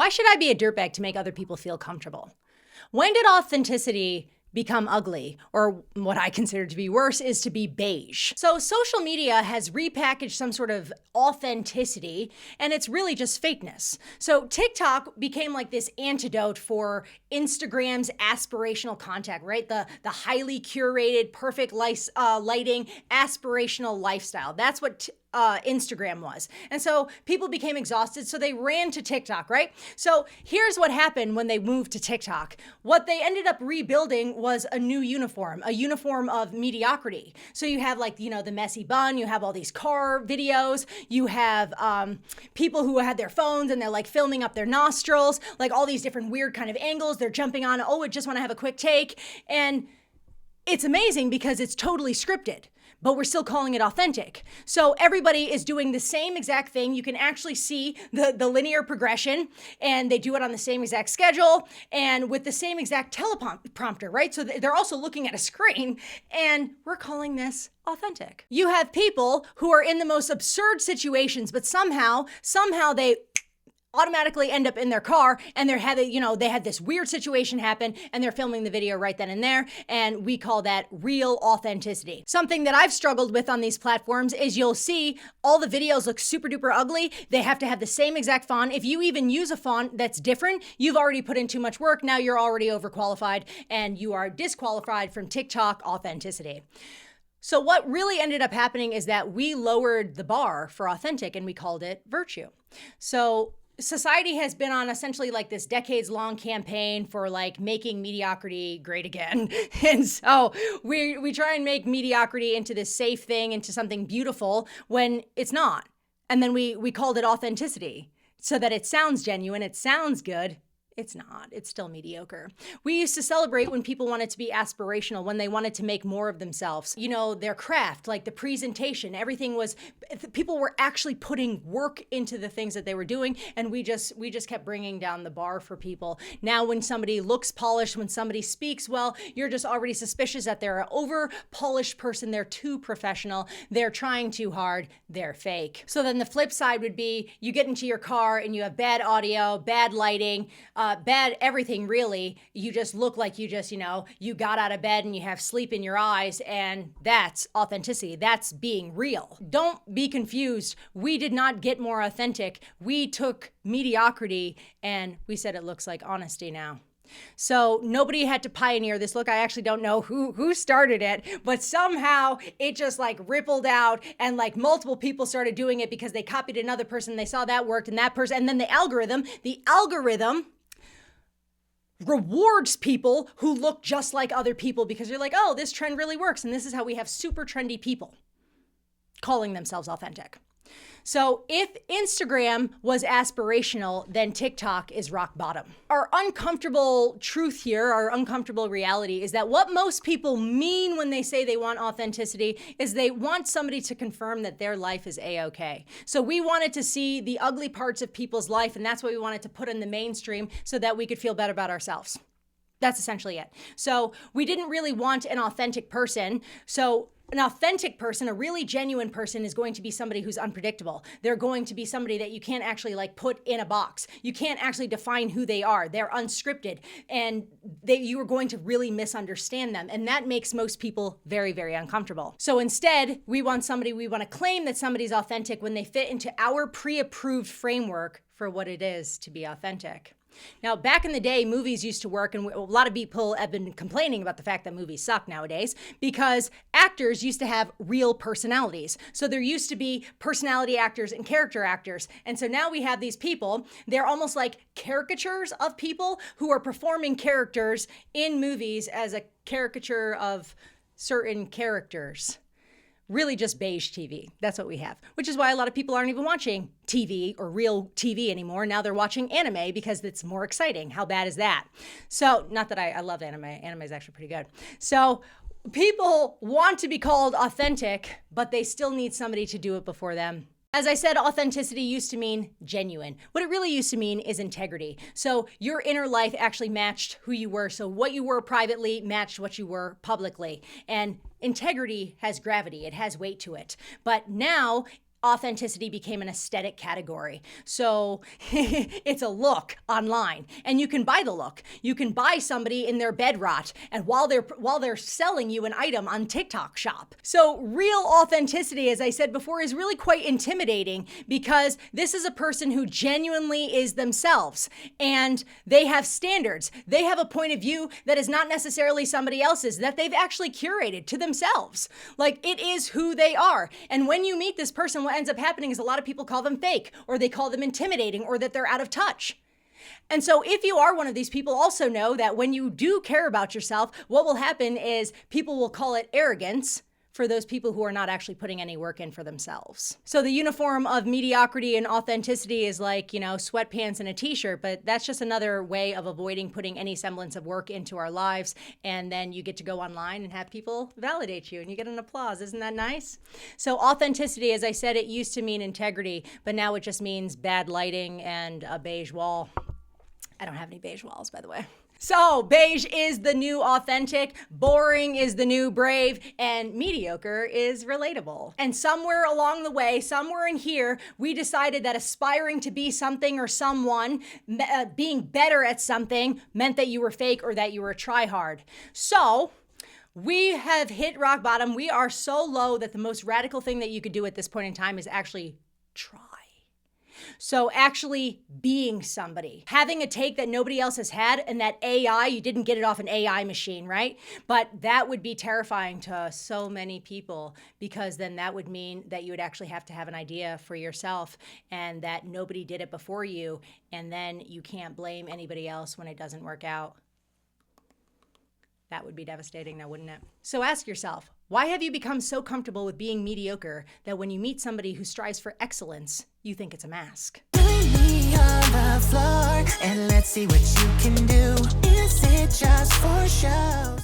Why should I be a dirtbag to make other people feel comfortable? When did authenticity become ugly? Or what I consider to be worse is to be beige. So social media has repackaged some sort of authenticity, and it's really just fakeness. So TikTok became like this antidote for Instagram's aspirational content, right? The highly curated, perfect lighting, aspirational lifestyle. That's what Instagram was. And so people became exhausted, so they ran to TikTok, right? So here's what happened when they moved to TikTok. What they ended up rebuilding was a new uniform, a uniform of mediocrity. So you have like, the messy bun, you have all these car videos, you have people who had their phones and they're like filming up their nostrils, like all these different weird kind of angles. They're jumping on, I just want to have a quick take. And it's amazing because it's totally scripted, but we're still calling it authentic. So everybody is doing the same exact thing. You can actually see the linear progression, and they do it on the same exact schedule and with the same exact teleprompter, right? So they're also looking at a screen, and we're calling this authentic. You have people who are in the most absurd situations, but somehow they automatically end up in their car, and they had this weird situation happen, and they're filming the video right then and there, and we call that real authenticity. Something that I've struggled with on these platforms is you'll see all the videos look super duper ugly. They have to have the same exact font. If you even use a font that's different, you've already put in too much work. Now you're already overqualified, and you are disqualified from TikTok authenticity. So what really ended up happening is that we lowered the bar for authentic, and we called it virtue. So society has been on essentially like this decades-long campaign for like making mediocrity great again. And so we try and make mediocrity into this safe thing, into something beautiful when it's not. And then we called it authenticity so that it sounds genuine, it sounds good. It's not. It's still mediocre. We used to celebrate when people wanted to be aspirational, when they wanted to make more of themselves. Their craft, like the presentation, people were actually putting work into the things that they were doing, and we just kept bringing down the bar for people. Now when somebody looks polished, when somebody speaks well, you're just already suspicious that they're an over-polished person, they're too professional, they're trying too hard, they're fake. So then the flip side would be you get into your car and you have bad audio, bad lighting, bad everything really. You just look like you got out of bed and you have sleep in your eyes, and that's authenticity. That's being real. Don't be confused. We did not get more authentic. We took mediocrity and we said it looks like honesty now. So nobody had to pioneer this look. I actually don't know who started it, but somehow it just like rippled out, and like multiple people started doing it because they copied another person. They saw that worked, and that person, and then the algorithm rewards people who look just like other people because you're like, oh, this trend really works. And this is how we have super trendy people calling themselves authentic. So if Instagram was aspirational, then TikTok is rock bottom. Our uncomfortable truth here, our uncomfortable reality is that what most people mean when they say they want authenticity is they want somebody to confirm that their life is A-okay. So we wanted to see the ugly parts of people's life, and that's what we wanted to put in the mainstream so that we could feel better about ourselves. That's essentially it. So we didn't really want an authentic person. So an authentic person, a really genuine person, is going to be somebody who's unpredictable. They're going to be somebody that you can't actually like put in a box. You can't actually define who they are. They're unscripted, and you are going to really misunderstand them. And that makes most people very, very uncomfortable. So instead, we want to claim that somebody's authentic when they fit into our pre-approved framework for what it is to be authentic. Now, back in the day, movies used to work, and a lot of people have been complaining about the fact that movies suck nowadays because actors used to have real personalities. So there used to be personality actors and character actors. And so now we have these people, they're almost like caricatures of people who are performing characters in movies as a caricature of certain characters. Really just beige TV. That's what we have, which is why a lot of people aren't even watching TV or real TV anymore. Now they're watching anime because it's more exciting. How bad is that? So, not that I love anime. Anime is actually pretty good. So people want to be called authentic, but they still need somebody to do it before them. As I said, authenticity used to mean genuine. What it really used to mean is integrity. So your inner life actually matched who you were. So what you were privately matched what you were publicly. And integrity has gravity. It has weight to it. But now authenticity became an aesthetic category. So it's a look online, and you can buy the look. You can buy somebody in their bed rot, and while they're selling you an item on TikTok shop. So real authenticity, as I said before, is really quite intimidating, because this is a person who genuinely is themselves, and they have standards. They have a point of view that is not necessarily somebody else's, that they've actually curated to themselves. Like, it is who they are. And when you meet this person, what ends up happening is a lot of people call them fake, or they call them intimidating, or that they're out of touch. And so if you are one of these people, also know that when you do care about yourself, what will happen is people will call it arrogance for those people who are not actually putting any work in for themselves. So the uniform of mediocrity and authenticity is like, sweatpants and a t-shirt, but that's just another way of avoiding putting any semblance of work into our lives. And then you get to go online and have people validate you, and you get an applause. Isn't that nice? So authenticity, as I said, it used to mean integrity, but now it just means bad lighting and a beige wall. I don't have any beige walls, by the way. So beige is the new authentic, boring is the new brave, and mediocre is relatable. And somewhere along the way, somewhere in here, we decided that aspiring to be something or someone, being better at something, meant that you were fake or that you were a tryhard. So we have hit rock bottom. We are so low that the most radical thing that you could do at this point in time is actually try. So actually being somebody, having a take that nobody else has had, and that AI, you didn't get it off an AI machine, right? But that would be terrifying to so many people, because then that would mean that you would actually have to have an idea for yourself, and that nobody did it before you, and then you can't blame anybody else when it doesn't work out. That would be devastating now, wouldn't it? So ask yourself, why have you become so comfortable with being mediocre that when you meet somebody who strives for excellence, you think it's a mask? Join me on the floor and let's see what you can do. Is it just for show?